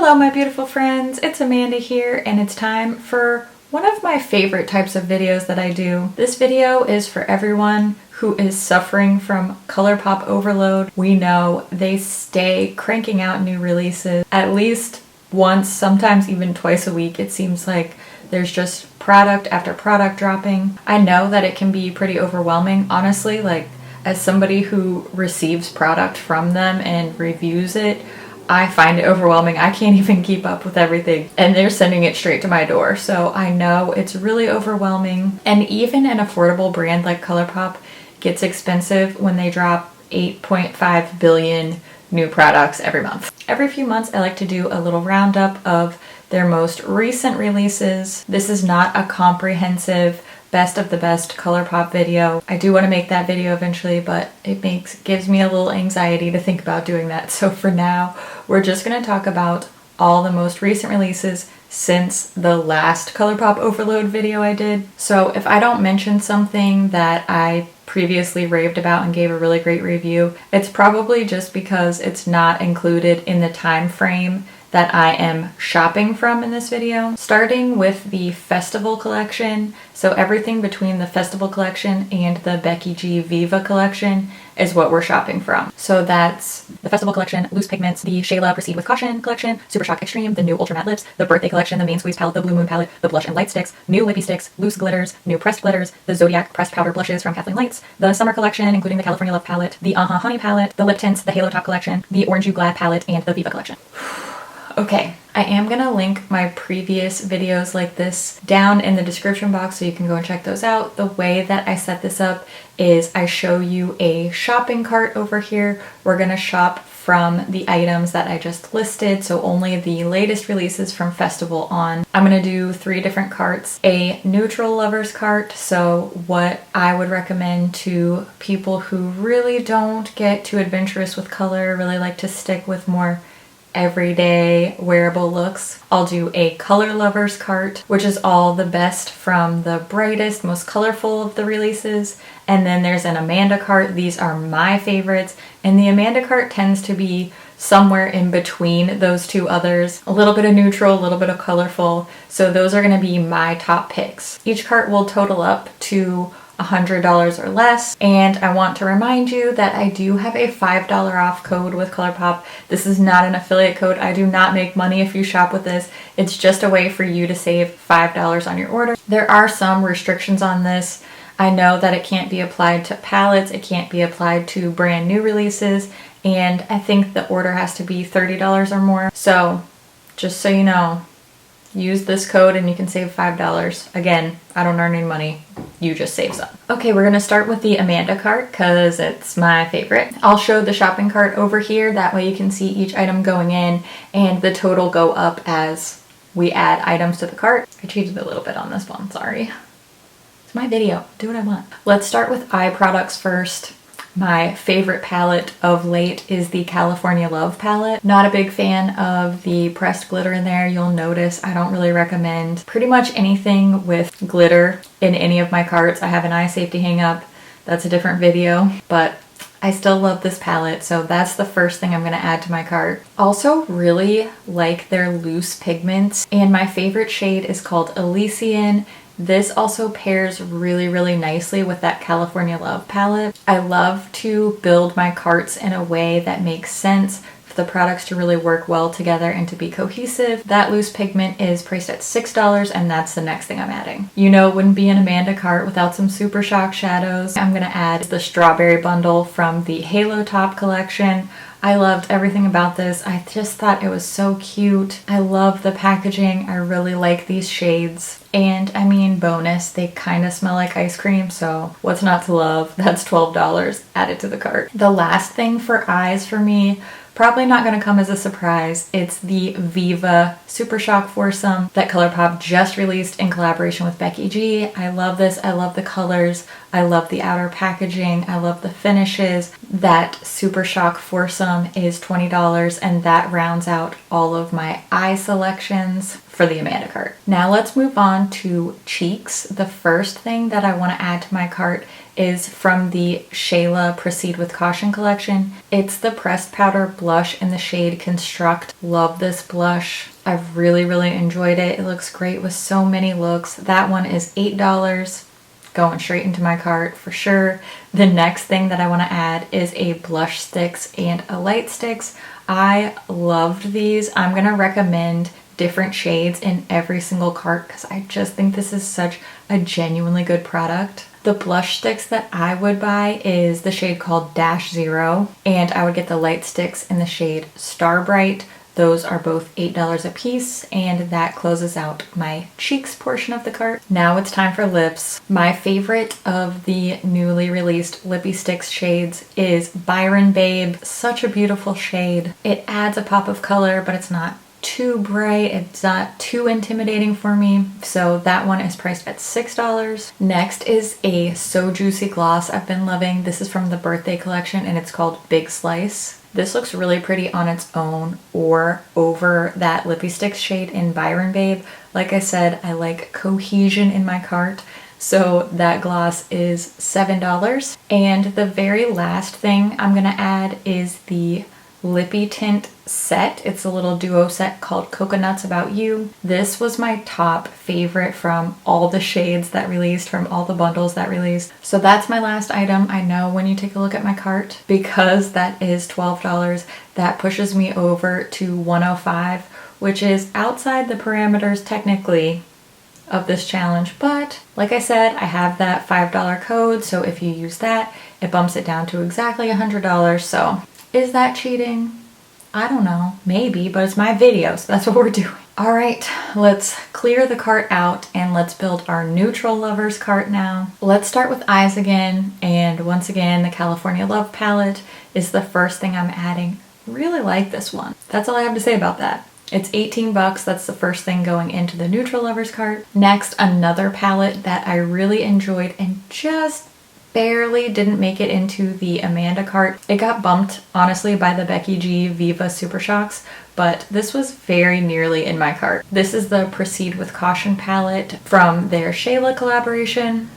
Hello my beautiful friends, it's Amanda here and it's time for one of my favorite types of videos that I do. This video is for everyone who is suffering from ColourPop overload. We know they stay cranking out new releases at least once, sometimes even twice a week. It seems like there's just product after product dropping. I know that it can be pretty overwhelming, honestly, like as somebody who receives product from them and reviews it, I find it overwhelming. I can't even keep up with everything and they're sending it straight to my door. So I know it's really overwhelming. And even an affordable brand like ColourPop gets expensive when they drop 8.5 billion new products every month. Every few months I like to do a little roundup of their most recent releases. This is not a comprehensive best of the best ColourPop video. I do want to make that video eventually, but it gives me a little anxiety to think about doing that. So for now, we're just going to talk about all the most recent releases since the last ColourPop overload video I did. So if I don't mention something that I previously raved about and gave a really great review, it's probably just because it's not included in the time frame that I am shopping from in this video. Starting with the Festival collection, so everything between the Festival collection and the Becky G Viva collection is what we're shopping from. So that's the Festival collection, Loose Pigments, the Shayla Proceed With Caution collection, Super Shock Extreme, the new Ultra Matte Lips, the Birthday collection, the Main Squeeze palette, the Blue Moon palette, the Blush and Light Sticks, new Lippy Sticks, Loose Glitters, new Pressed Glitters, the Zodiac Pressed Powder Blushes from Kathleen Lights, the Summer collection including the California Love palette, the Honey palette, the Lip Tints, the Halo Top collection, the Orange You Glad palette, and the Viva collection. Okay, I am gonna link my previous videos like this down in the description box so you can go and check those out. The way that I set this up is I show you a shopping cart over here. We're gonna shop from the items that I just listed, so only the latest releases from Festival on. I'm gonna do 3 different carts. A neutral lovers cart, so what I would recommend to people who really don't get too adventurous with color, really like to stick with more everyday wearable looks. I'll do a color lovers cart, which is all the best from the brightest, most colorful of the releases. And then there's an Amanda cart. These are my favorites. And the Amanda cart tends to be somewhere in between those two others. A little bit of neutral, a little bit of colorful. So those are gonna be my top picks. Each cart will total up to $100 or less, and I want to remind you that I do have a $5 off code with ColourPop. This is not an affiliate code. I do not make money if you shop with this. It's just a way for you to save $5 on your order. There are some restrictions on this. I know that it can't be applied to palettes, it can't be applied to brand new releases, and I think the order has to be $30 or more. So just so you know, use this code and you can save $5. Again, I don't earn any money. You just save some. Okay, we're gonna start with the Amanda cart because it's my favorite. I'll show the shopping cart over here. That way you can see each item going in and the total go up as we add items to the cart. I cheated a little bit on this one, sorry. It's my video, do what I want. Let's start with eye products first. My favorite palette of late is the California Love palette. Not a big fan of the pressed glitter in there. You'll notice I don't really recommend pretty much anything with glitter in any of my carts. I have an eye safety hang up. That's a different video, but I still love this palette, so that's the first thing I'm gonna add to my cart. Also really like their loose pigments, and my favorite shade is called Elysian. This also pairs really, really nicely with that California Love palette. I love to build my carts in a way that makes sense for the products to really work well together and to be cohesive. That loose pigment is priced at $6 and that's the next thing I'm adding. You know, it wouldn't be an Amanda cart without some Super Shock shadows. I'm gonna add the Strawberry bundle from the Halo Top collection. I loved everything about this. I just thought it was so cute. I love the packaging. I really like these shades. And I mean, bonus, they kind of smell like ice cream, so what's not to love? That's $12 added to the cart. The last thing for eyes for me, probably not gonna come as a surprise. It's the Viva Super Shock Foursome that ColourPop just released in collaboration with Becky G. I love this, I love the colors, I love the outer packaging, I love the finishes. That Super Shock Foursome is $20 and that rounds out all of my eye selections for the Amanda cart. Now let's move on to cheeks. The first thing that I want to add to my cart is from the Shayla Proceed with Caution collection. It's the pressed powder blush in the shade Construct. Love this blush. I've really enjoyed it. It looks great with so many looks. That one is $8. Going straight into my cart for sure. The next thing that I want to add is a blush sticks and a light sticks. I loved these. I'm going to recommend different shades in every single cart because I just think this is such a genuinely good product. The blush sticks that I would buy is the shade called Dash Zero, and I would get the light sticks in the shade Star Bright. Those are both $8 a piece, and that closes out my cheeks portion of the cart. Now it's time for lips. My favorite of the newly released Lippy Sticks shades is Byron Babe. Such a beautiful shade. It adds a pop of color, but it's not too bright, it's not too intimidating for me, so that one is priced at $6. Next is a So Juicy gloss I've been loving. This is from the birthday collection and it's called Big Slice. This looks really pretty on its own or over that Lippy Sticks shade in Byron Babe. Like I said, I like cohesion in my cart, so that gloss is $7. And the very last thing I'm gonna add is the Lippy Tint set. It's a little duo set called Coconuts About You. This was my top favorite from all the shades that released, from all the bundles that released. So that's my last item. I know when you take a look at my cart, because that is $12, that pushes me over to $105, which is outside the parameters technically of this challenge, but like I said, I have that $5 code, so if you use that, it bumps it down to exactly $100. So is that cheating? I don't know, maybe, but it's my video, so that's what we're doing. All right, let's clear the cart out and let's build our neutral lovers cart now. Let's start with eyes again, and once again, the California Love palette is the first thing I'm adding. Really like this one. That's all I have to say about that. It's 18 bucks. That's the first thing going into the neutral lovers cart. Next, another palette that I really enjoyed and just barely didn't make it into the Amanda cart. It got bumped, honestly, by the Becky G Viva Super Shocks, but this was very nearly in my cart. This is the Proceed with Caution palette from their Shayla collaboration.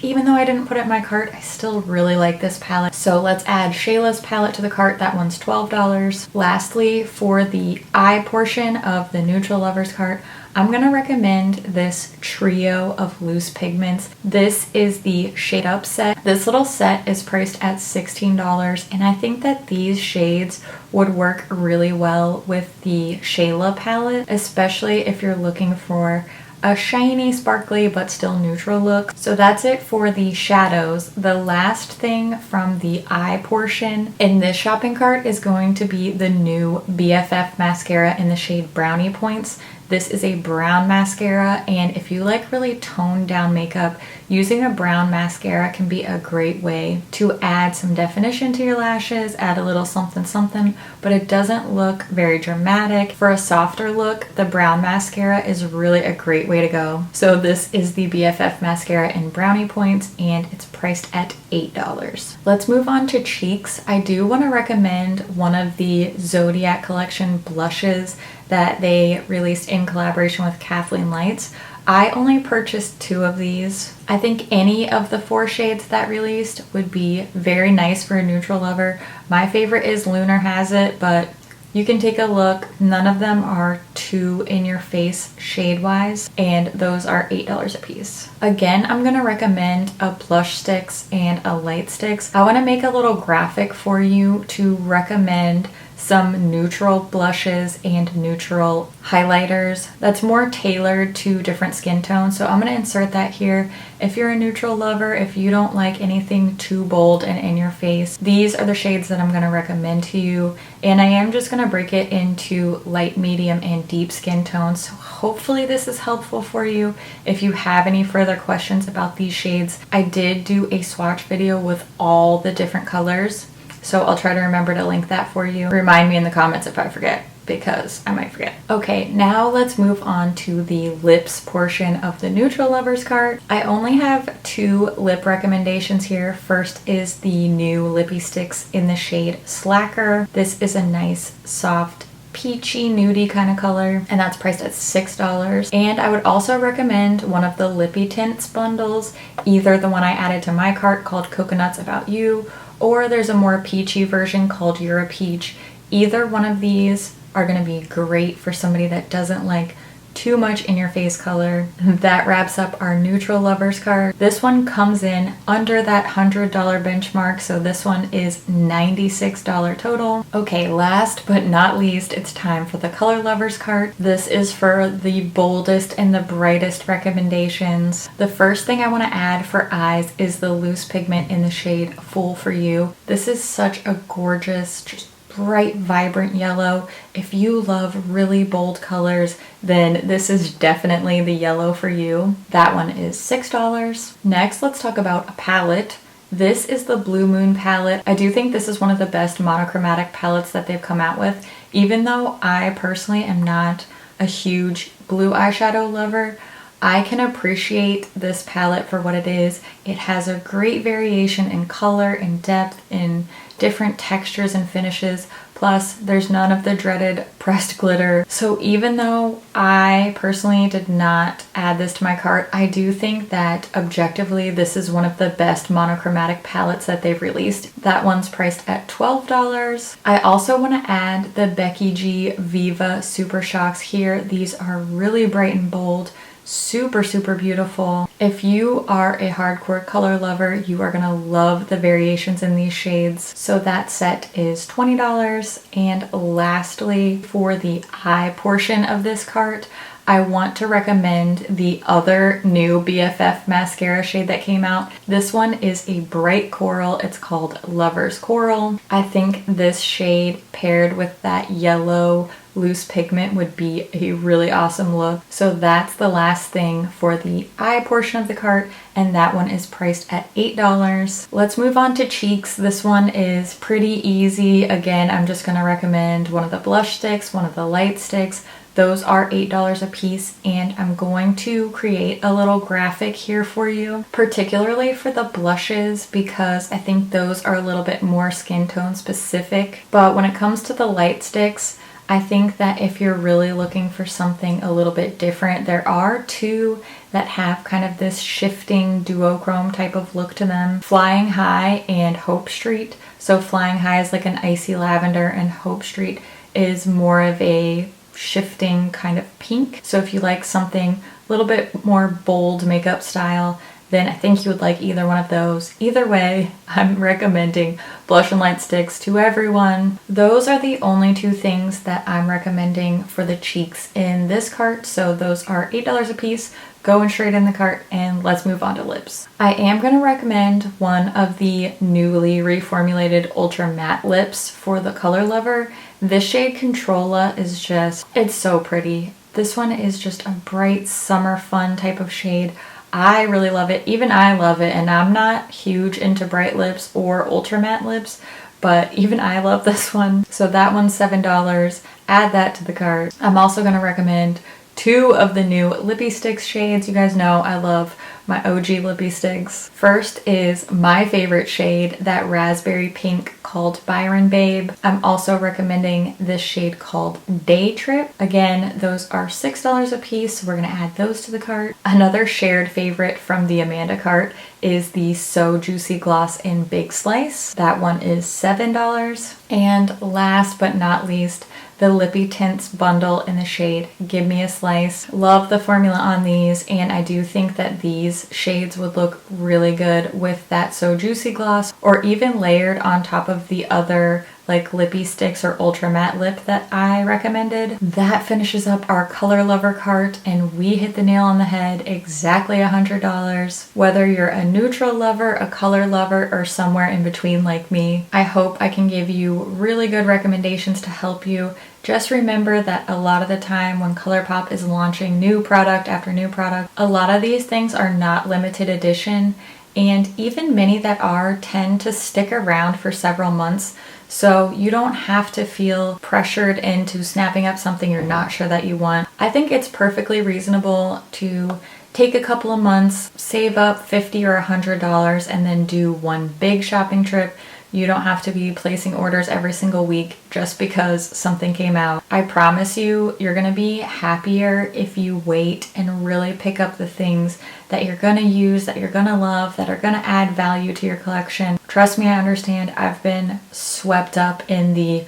Even though I didn't put it in my cart, I still really like this palette. So let's add Shayla's palette to the cart. That one's $12. Lastly, for the eye portion of the neutral lovers cart, I'm gonna recommend this trio of loose pigments. This is the Shade Up set. This little set is priced at $16, and I think that these shades would work really well with the Shayla palette, especially if you're looking for a shiny, sparkly, but still neutral look. So that's it for the shadows. The last thing from the eye portion in this shopping cart is going to be the new BFF mascara in the shade Brownie Points. This is a brown mascara, and if you like really toned down makeup, using a brown mascara can be a great way to add some definition to your lashes, add a little something something, but it doesn't look very dramatic. For a softer look, the brown mascara is really a great way to go. So this is the BFF mascara in Brownie Points, and it's priced at $8. Let's move on to cheeks. I do want to recommend one of the Zodiac collection blushes that they released in collaboration with Kathleen Lights. I only purchased 2 of these. I think any of the 4 shades that released would be very nice for a neutral lover. My favorite is Lunar Has It, but you can take a look. None of them are too in your face shade-wise, and those are $8 a piece. Again, I'm gonna recommend a blush sticks and a light sticks. I wanna make a little graphic for you to recommend some neutral blushes and neutral highlighters that's more tailored to different skin tones. So I'm going to insert that here. If you're a neutral lover, if you don't like anything too bold and in your face, these are the shades that I'm going to recommend to you. And I am just going to break it into light, medium, and deep skin tones. So hopefully this is helpful for you. If you have any further questions about these shades, I did do a swatch video with all the different colors. So I'll try to remember to link that for you. Remind me in the comments if I forget, because I might forget. Okay, now let's move on to the lips portion of the neutral lovers cart. I only have 2 lip recommendations here. First is the new Lippy Sticks in the shade Slacker. This is a nice, soft, peachy nudie kind of color, and that's priced at $6. And I would also recommend one of the Lippy Tints bundles, either the one I added to my cart called Coconuts About You, or there's a more peachy version called You're a Peach. Either one of these are going to be great for somebody that doesn't like too much in your face color. That wraps up our neutral lovers cart. This one comes in under that $100 benchmark, so this one is $96 total. Okay, last but not least, it's time for the color lovers cart. This is for the boldest and the brightest recommendations. The first thing I want to add for eyes is the loose pigment in the shade Fool for You. This is such a gorgeous, just bright, vibrant yellow. If you love really bold colors, then this is definitely the yellow for you. That one is $6. Next, let's talk about a palette. This is the Blue Moon palette. I do think this is one of the best monochromatic palettes that they've come out with. Even though I personally am not a huge blue eyeshadow lover, I can appreciate this palette for what it is. It has a great variation in color and depth, in different textures and finishes, plus there's none of the dreaded pressed glitter. So even though I personally did not add this to my cart, I do think that objectively this is one of the best monochromatic palettes that they've released. That one's priced at $12. I also want to add the Becky G Viva Super Shocks here. These are really bright and bold, super beautiful. If you are a hardcore color lover, you are gonna love the variations in these shades. So that set is $20. And lastly, for the eye portion of this cart, I want to recommend the other new BFF mascara shade that came out. This one is a bright coral. It's called Lover's Coral. I think this shade paired with that yellow loose pigment would be a really awesome look. So that's the last thing for the eye portion of the cart, and that one is priced at $8. Let's move on to cheeks. This one is pretty easy. Again, I'm just going to recommend one of the blush sticks, one of the light sticks. Those are $8 a piece, and I'm going to create a little graphic here for you, particularly for the blushes, because I think those are a little bit more skin tone specific. But when it comes to the light sticks, I think that if you're really looking for something a little bit different, there are two that have kind of this shifting duochrome type of look to them. Flying High and Hope Street. So Flying High is like an icy lavender, and Hope Street is more of a shifting kind of pink. So if you like something a little bit more bold makeup style, then I think you would like either one of those. Either way, I'm recommending blush and light sticks to everyone. Those are the only two things that I'm recommending for the cheeks in this cart. So those are $8 a piece, going straight in the cart, and let's move on to lips. I am going to recommend one of the newly reformulated ultra matte lips for the color lover. This shade Controlla is just, it's so pretty. This one is just a bright summer fun type of shade. I really love it. Even I love it, and I'm not huge into bright lips or ultra matte lips, but even I love this one. So that one's $7. Add that to the cart. I'm also going to recommend two of the new Lippy Sticks shades. You guys know I love my OG Lippy Sticks. First is my favorite shade, that raspberry pink called Byron Babe. I'm also recommending this shade called Day Trip. Again, those are $6 a piece, so we're gonna add those to the cart. Another shared favorite from the Amanda cart is the So Juicy Gloss in Big Slice. That one is $7. And last but not least, the Lippy Tints bundle in the shade Give Me a Slice. Love the formula on these, and I do think that these shades would look really good with that So Juicy Gloss, or even layered on top of the other like Lippy Sticks or Ultra Matte Lip that I recommended. That finishes up our color lover cart, and we hit the nail on the head, exactly $100. Whether you're a neutral lover, a color lover, or somewhere in between like me, I hope I can give you really good recommendations to help you. Just remember that a lot of the time when ColourPop is launching new product after new product, a lot of these things are not limited edition, and even many that are tend to stick around for several months. So you don't have to feel pressured into snapping up something you're not sure that you want. I think it's perfectly reasonable to take a couple of months, save up $50 or $100, and then do one big shopping trip You don't have to be placing orders every single week just because something came out. I promise you, you're gonna be happier if you wait and really pick up the things that you're gonna use, that you're gonna love, that are gonna add value to your collection. Trust me, I understand. I've been swept up in the,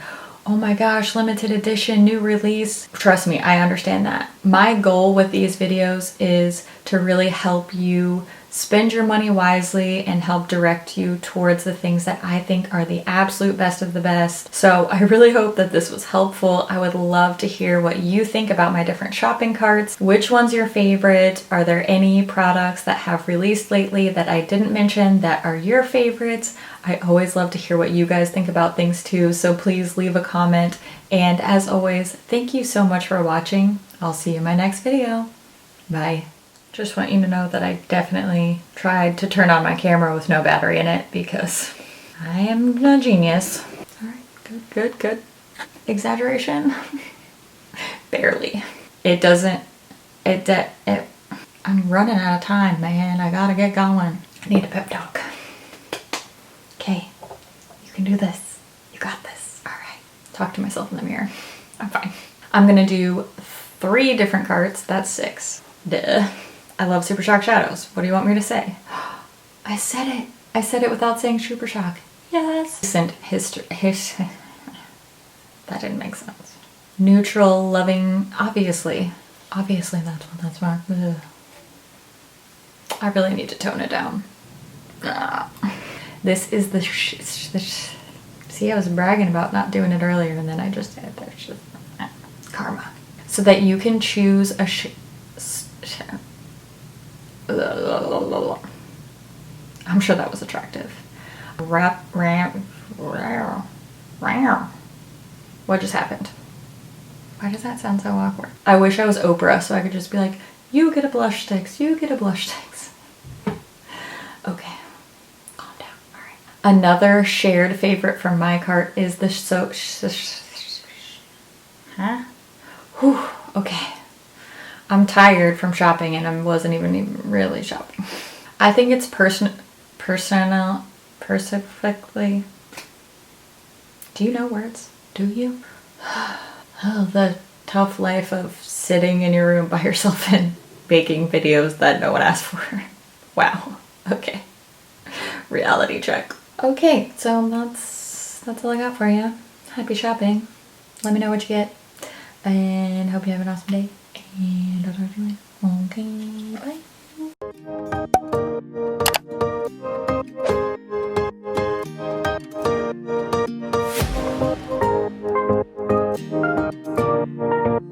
oh my gosh, limited edition, new release. Trust me, I understand that. My goal with these videos is to really help you spend your money wisely and help direct you towards the things that I think are the absolute best of the best. So I really hope that this was helpful. I would love to hear what you think about my different shopping carts. Which one's your favorite? Are there any products that have released lately that I didn't mention that are your favorites? I always love to hear what you guys think about things too, so please leave a comment. And as always, thank you so much for watching. I'll see you in my next video. Bye. Just want you to know that I definitely tried to turn on my camera with no battery in it because I am a genius. All right, good, good, good. Exaggeration? Barely. It doesn't, I'm running out of time, man. I gotta get going. I need a pep talk. Okay, you can do this. You got this. All right. Talk to myself in the mirror. I'm fine. I'm gonna do 3 different carts. That's 6. Duh. I love Super Shock Shadows. What do you want me to say? I said it. I said it without saying Super Shock. Yes. Recent history. That didn't make sense. Neutral, loving, obviously. Obviously that's why. Ugh. I really need to tone it down. This is the see, I was bragging about not doing it earlier and then I just did. There's just karma. So that you can choose a I'm sure that was attractive. What just happened? Why does that sound so awkward? I wish I was Oprah so I could just be like, you get a blush sticks, you get a blush sticks. Okay, calm down. All right. Another shared favorite from my cart is the Whew, okay. I'm tired from shopping and I wasn't even really shopping. I think it's perfectly. Do you know words? Do you? Oh, the tough life of sitting in your room by yourself and making videos that no one asked for. Wow. Okay. Reality check. Okay, so that's all I got for you. Happy shopping. Let me know what you get. And hope you have an awesome day. And I'll talk to you later. Okay, bye.